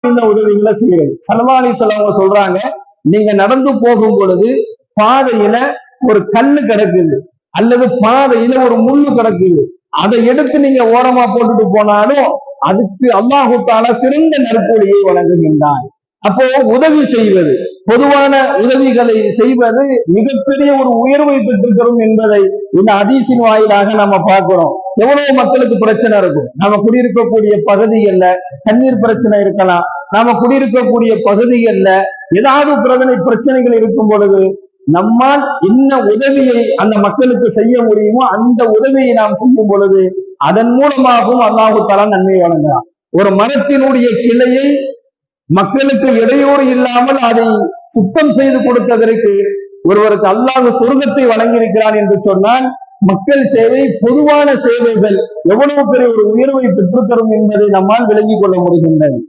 இந்த உதவிகளை செய்யறது. ஸல்லல்லாஹு அலைஹி வஸல்லம் சொல்றாங்க, நீங்க நடந்து போகும் பொழுது பாதையில ஒரு கல்லு கிடக்குது அல்லது பாதையில ஒரு முள்ளு கிடக்குது, அதை எடுத்து நீங்க ஓரமா போட்டுட்டு போனாலும் அதுக்கு அல்லாஹு தஆலா சிறந்த நற்கூலியை வழங்குகின்றான். அப்போ உதவி செய்வது, பொதுவான உதவிகளை செய்வது மிகப்பெரிய ஒரு உயர்வை பெற்றிருக்கிறோம் என்பதை இந்த ஹதீஸின் வாயிலாக நம்ம பார்க்கிறோம். எவ்வளவு மக்களுக்கு பிரச்சனை இருக்கும். நாம குடியிருக்கக்கூடிய பகுதிகள்ல தண்ணீர் பிரச்சனை இருக்கலாம், நாம குடியிருக்கக்கூடிய பகுதிகள்ல ஏதாவது பிரச்சனைகள் இருக்கும் பொழுது நம்மால் என்ன உதவியை அந்த மக்களுக்கு செய்ய முடியுமோ அந்த உதவியை நாம் செய்யும் பொழுது அதன் மூலமாகவும் அல்லாஹு தஆலா நன்மை வழங்குகிறான். ஒரு மரத்தினுடைய கிளையை மக்களுக்கு இடையூறு இல்லாமல் அதை சுத்தம் செய்து கொடுத்ததற்கு ஒருவருக்கு அல்லாஹ் சொர்க்கத்தை வழங்கியிருக்கிறான் என்று சொன்னால், மக்கள் சேவை, பொதுவான சேவைகள் எவ்வளவு பெரிய ஒரு உயர்வை பெற்றுத்தரும் என்பதை நம்மால் விளங்கிக் கொள்ள முடிகின்றது.